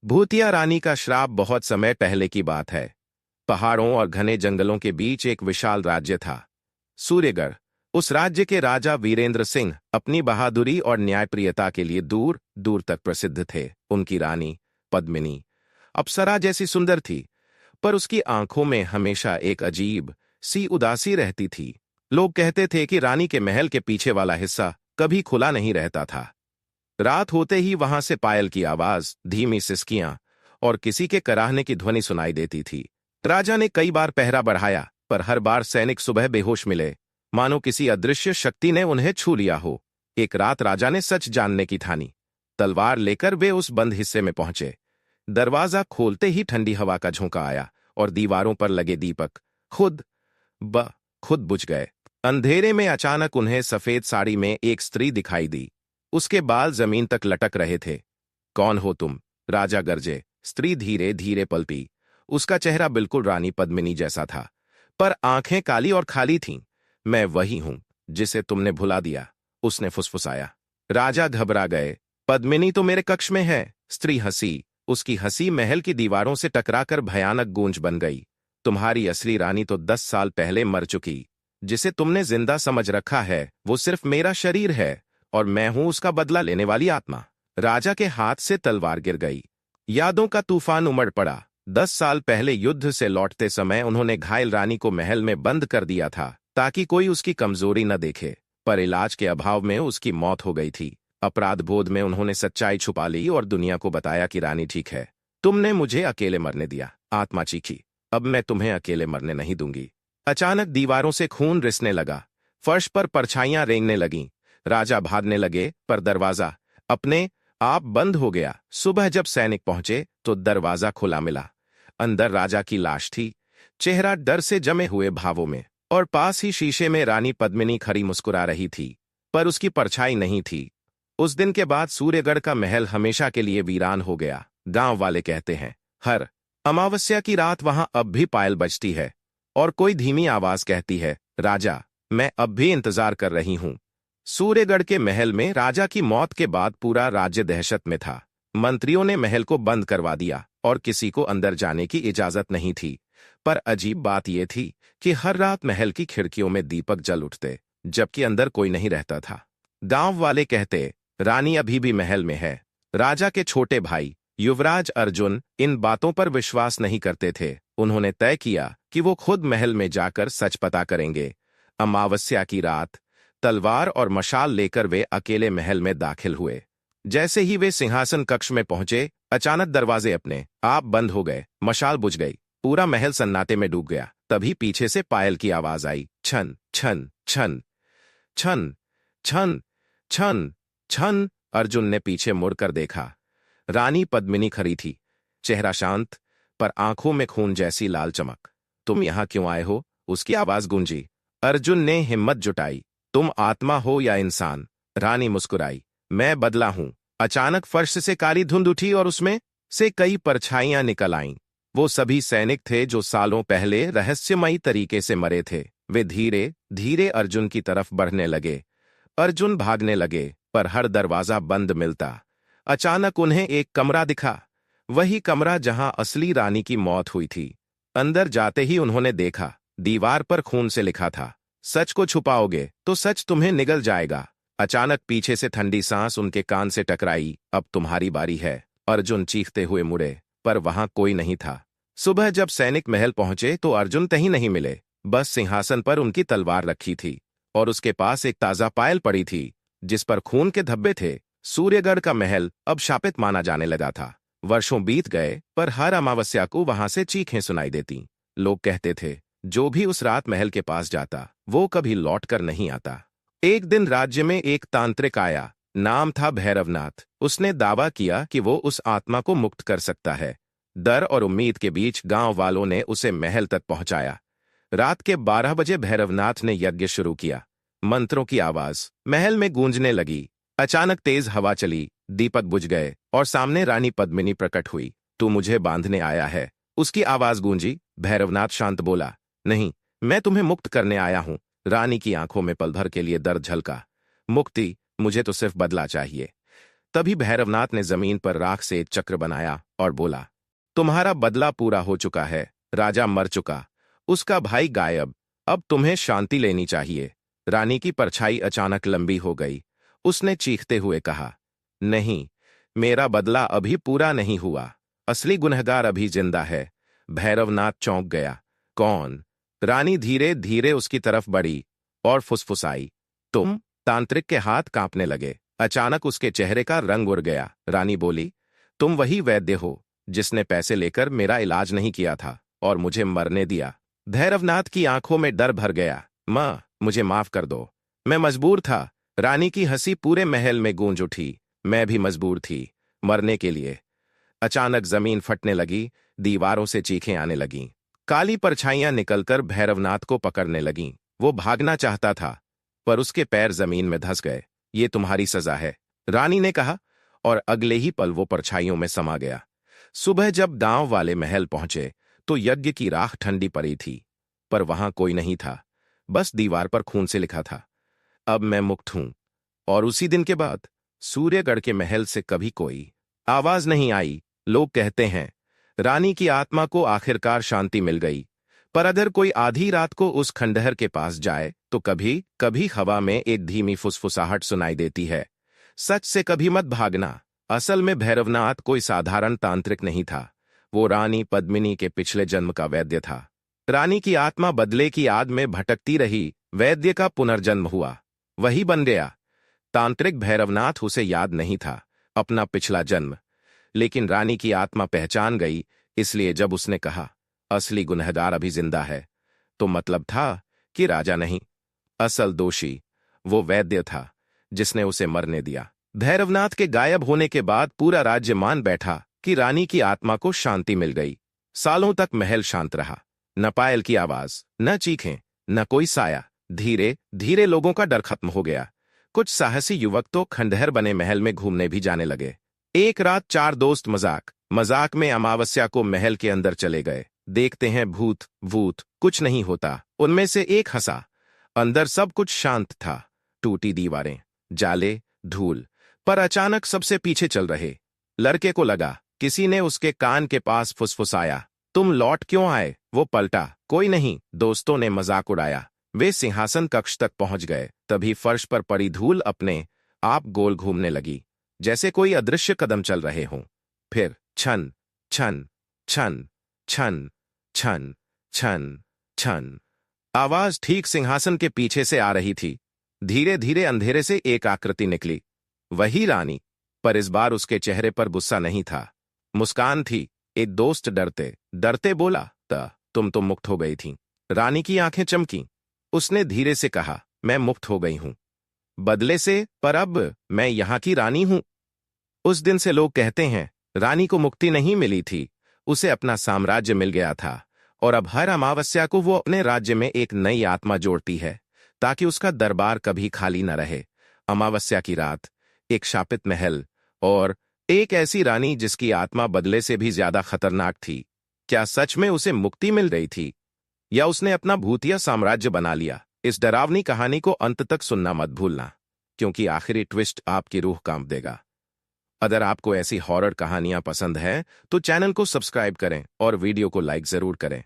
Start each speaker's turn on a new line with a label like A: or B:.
A: भूतिया रानी का श्राप बहुत समय पहले की बात है। पहाड़ों और घने जंगलों के बीच एक विशाल राज्य था, सूर्यगढ़। उस राज्य के राजा वीरेंद्र सिंह अपनी बहादुरी और न्यायप्रियता के लिए दूर दूर तक प्रसिद्ध थे। उनकी रानी पद्मिनी अप्सरा जैसी सुंदर थी, पर उसकी आंखों में हमेशा एक अजीब सी उदासी रहती थी। लोग कहते थे कि रानी के महल के पीछे वाला हिस्सा कभी खुला नहीं रहता था। रात होते ही वहां से पायल की आवाज, धीमी सिसकियां और किसी के कराहने की ध्वनि सुनाई देती थी। राजा ने कई बार पहरा बढ़ाया, पर हर बार सैनिक सुबह बेहोश मिले, मानो किसी अदृश्य शक्ति ने उन्हें छू लिया हो। एक रात राजा ने सच जानने की ठानी। तलवार लेकर वे उस बंद हिस्से में पहुंचे। दरवाजा खोलते ही ठंडी हवा का झोंका आया और दीवारों पर लगे दीपक खुद ब खुद बुझ गए। अंधेरे में अचानक उन्हें सफेद साड़ी में एक स्त्री दिखाई दी। उसके बाल जमीन तक लटक रहे थे। कौन हो तुम? राजा गरजे। स्त्री धीरे धीरे पलटी। उसका चेहरा बिल्कुल रानी पद्मिनी जैसा था, पर आंखें काली और खाली थीं। मैं वही हूं जिसे तुमने भुला दिया, उसने फुसफुसाया। राजा घबरा गए। पद्मिनी तो मेरे कक्ष में है। स्त्री हंसी। उसकी हंसी महल की दीवारों से टकराकर भयानक गूंज बन गई। तुम्हारी असली रानी तो 10 साल पहले मर चुकी। जिसे तुमने जिंदा समझ रखा है वो सिर्फ मेरा शरीर है, और मैं हूं उसका बदला लेने वाली आत्मा। राजा के हाथ से तलवार गिर गई। यादों का तूफान उमड़ पड़ा। 10 साल पहले युद्ध से लौटते समय उन्होंने घायल रानी को महल में बंद कर दिया था, ताकि कोई उसकी कमजोरी न देखे। पर इलाज के अभाव में उसकी मौत हो गई थी। अपराध बोध में उन्होंने सच्चाई छुपा ली और दुनिया को बताया कि रानी ठीक है। तुमने मुझे अकेले मरने दिया, आत्मा चीखी। अब मैं तुम्हें अकेले मरने नहीं दूंगी। अचानक दीवारों से खून रिसने लगा। फर्श पर परछाइयां रेंगने लगीं। राजा भागने लगे, पर दरवाजा अपने आप बंद हो गया। सुबह जब सैनिक पहुंचे तो दरवाजा खुला मिला। अंदर राजा की लाश थी, चेहरा डर से जमे हुए भावों में, और पास ही शीशे में रानी पद्मिनी खड़ी मुस्कुरा रही थी, पर उसकी परछाई नहीं थी। उस दिन के बाद सूर्यगढ़ का महल हमेशा के लिए वीरान हो गया। गांव वाले कहते हैं, हर अमावस्या की रात वहां अब भी पायल बजती है, और कोई धीमी आवाज कहती है, राजा, मैं अब भी इंतजार कर रही हूं। सूर्यगढ़ के महल में राजा की मौत के बाद पूरा राज्य दहशत में था। मंत्रियों ने महल को बंद करवा दिया और किसी को अंदर जाने की इजाजत नहीं थी। पर अजीब बात यह थी कि हर रात महल की खिड़कियों में दीपक जल उठते, जबकि अंदर कोई नहीं रहता था। गांव वाले कहते, रानी अभी भी महल में है। राजा के छोटे भाई युवराज अर्जुन इन बातों पर विश्वास नहीं करते थे। उन्होंने तय किया कि वो खुद महल में जाकर सच पता करेंगे। अमावस्या की रात तलवार और मशाल लेकर वे अकेले महल में दाखिल हुए। जैसे ही वे सिंहासन कक्ष में पहुंचे, अचानक दरवाजे अपने आप बंद हो गए, मशाल बुझ गई, पूरा महल सन्नाटे में डूब गया। तभी पीछे से पायल की आवाज आई, छन छन छन छन छन छन छन। अर्जुन ने पीछे मुड़कर देखा। रानी पद्मिनी खड़ी थी, चेहरा शांत, पर आंखों में खून जैसी लाल चमक। तुम यहां क्यों आए हो? उसकी आवाज गूंजी। अर्जुन ने हिम्मत जुटाई। तुम आत्मा हो या इंसान? रानी मुस्कुराई। मैं बदला हूं। अचानक फर्श से काली धुंध उठी और उसमें से कई परछाइयां निकल आईं। वो सभी सैनिक थे जो सालों पहले रहस्यमयी तरीके से मरे थे। वे धीरे धीरे अर्जुन की तरफ बढ़ने लगे। अर्जुन भागने लगे, पर हर दरवाजा बंद मिलता। अचानक उन्हें एक कमरा दिखा, वही कमरा जहां असली रानी की मौत हुई थी। अंदर जाते ही उन्होंने देखा, दीवार पर खून से लिखा था, सच को छुपाओगे तो सच तुम्हें निगल जाएगा। अचानक पीछे से ठंडी सांस उनके कान से टकराई। अब तुम्हारी बारी है। अर्जुन चीखते हुए मुड़े, पर वहां कोई नहीं था। सुबह जब सैनिक महल पहुंचे तो अर्जुन कहीं नहीं मिले। बस सिंहासन पर उनकी तलवार रखी थी, और उसके पास एक ताजा पायल पड़ी थी जिस पर खून के धब्बे थे। सूर्यगढ़ का महल अब शापित माना जाने लगा था। वर्षों बीत गए, पर हर अमावस्या को वहां से चीखें सुनाई देती। लोग कहते थे, जो भी उस रात महल के पास जाता वो कभी लौट कर नहीं आता। एक दिन राज्य में एक तांत्रिक आया, नाम था भैरवनाथ। उसने दावा किया कि वो उस आत्मा को मुक्त कर सकता है। डर और उम्मीद के बीच गांव वालों ने उसे महल तक पहुंचाया। रात के 12 बजे भैरवनाथ ने यज्ञ शुरू किया। मंत्रों की आवाज महल में गूंजने लगी। अचानक तेज हवा चली, दीपक बुझ गए और सामने रानी पद्मिनी प्रकट हुई। तू मुझे बांधने आया है? उसकी आवाज गूंजी। भैरवनाथ शांत बोला, नहीं, मैं तुम्हें मुक्त करने आया हूं। रानी की आंखों में पल भर के लिए दर्द झलका। मुक्ति? मुझे तो सिर्फ बदला चाहिए। तभी भैरवनाथ ने जमीन पर राख से एक चक्र बनाया और बोला, तुम्हारा बदला पूरा हो चुका है। राजा मर चुका, उसका भाई गायब, अब तुम्हें शांति लेनी चाहिए। रानी की परछाई अचानक लंबी हो गई। उसने चीखते हुए कहा, नहीं, मेरा बदला अभी पूरा नहीं हुआ। असली गुनहगार अभी जिंदा है। भैरवनाथ चौंक गया। कौन? रानी धीरे धीरे उसकी तरफ बढ़ी और फुसफुसाई, तुम। तांत्रिक के हाथ कांपने लगे। अचानक उसके चेहरे का रंग उड़ गया। रानी बोली, तुम वही वैद्य हो जिसने पैसे लेकर मेरा इलाज नहीं किया था और मुझे मरने दिया। भैरवनाथ की आंखों में डर भर गया। मां, मुझे माफ कर दो, मैं मजबूर था। रानी की हंसी पूरे महल में गूंज उठी। मैं भी मजबूर थी मरने के लिए। अचानक जमीन फटने लगी, दीवारों से चीखें आने लगीं। काली परछाइयां निकलकर भैरवनाथ को पकड़ने लगीं। वो भागना चाहता था, पर उसके पैर जमीन में धंस गए। ये तुम्हारी सजा है, रानी ने कहा, और अगले ही पल वो परछाइयों में समा गया। सुबह जब गांव वाले महल पहुंचे तो यज्ञ की राख ठंडी पड़ी थी, पर वहां कोई नहीं था। बस दीवार पर खून से लिखा था, अब मैं मुक्त हूं। और उसी दिन के बाद सूर्यगढ़ के महल से कभी कोई आवाज नहीं आई। लोग कहते हैं रानी की आत्मा को आखिरकार शांति मिल गई, पर अगर कोई आधी रात को उस खंडहर के पास जाए तो कभी कभी हवा में एक धीमी फुसफुसाहट सुनाई देती है। सच से कभी मत भागना। असल में भैरवनाथ कोई साधारण तांत्रिक नहीं था, वो रानी पद्मिनी के पिछले जन्म का वैद्य था। रानी की आत्मा बदले की आद में भटकती रही, वैद्य का पुनर्जन्म हुआ, वही बन गया। तांत्रिक भैरवनाथ उसे याद नहीं था, अपना पिछला जन्म, लेकिन रानी की आत्मा पहचान गई। इसलिए जब उसने कहा असली गुनहगार अभी जिंदा है, तो मतलब था कि राजा नहीं, असल दोषी वो वैद्य था जिसने उसे मरने दिया। भैरवनाथ के गायब होने के बाद पूरा राज्य मान बैठा कि रानी की आत्मा को शांति मिल गई। सालों तक महल शांत रहा। न पायल की आवाज, न चीखें, न कोई साया। धीरे धीरे लोगों का डर खत्म हो गया। कुछ साहसी युवक तो खंडहर बने महल में घूमने भी जाने लगे। एक रात 4 दोस्त मजाक मजाक में अमावस्या को महल के अंदर चले गए। देखते हैं भूत वूत, कुछ नहीं होता। उनमें से एक हंसा। अंदर सब कुछ शांत था, टूटी दीवारें, जाले, धूल। पर अचानक सबसे पीछे चल रहे लड़के को लगा किसी ने उसके कान के पास फुसफुसाया, तुम लौट क्यों आए? वो पलटा, कोई नहीं। दोस्तों ने मजाक उड़ाया। वे सिंहासन कक्ष तक पहुंच गए। तभी फर्श पर पड़ी धूल अपने आप गोल घूमने लगी, जैसे कोई अदृश्य कदम चल रहे हों। फिर छन छन छन छन छन छन छन आवाज ठीक सिंहासन के पीछे से आ रही थी। धीरे धीरे अंधेरे से एक आकृति निकली, वही रानी, पर इस बार उसके चेहरे पर गुस्सा नहीं था, मुस्कान थी। एक दोस्त डरते डरते बोला, तुम तो मुक्त हो गई थी। रानी की आंखें चमकी। उसने धीरे से कहा, मैं मुक्त हो गई हूं, बदले से, पर अब मैं यहां की रानी हूं। उस दिन से लोग कहते हैं रानी को मुक्ति नहीं मिली थी, उसे अपना साम्राज्य मिल गया था, और अब हर अमावस्या को वो अपने राज्य में एक नई आत्मा जोड़ती है, ताकि उसका दरबार कभी खाली न रहे। अमावस्या की रात, एक शापित महल, और एक ऐसी रानी जिसकी आत्मा बदले से भी ज्यादा खतरनाक थी। क्या सच में उसे मुक्ति मिल रही थी, या उसने अपना भूतिया साम्राज्य बना लिया? इस डरावनी कहानी को अंत तक सुनना मत भूलना, क्योंकि आखिरी ट्विस्ट आपकी रूह कांप देगा। अगर आपको ऐसी हॉरर कहानियां पसंद हैं तो चैनल को सब्सक्राइब करें और वीडियो को लाइक जरूर करें।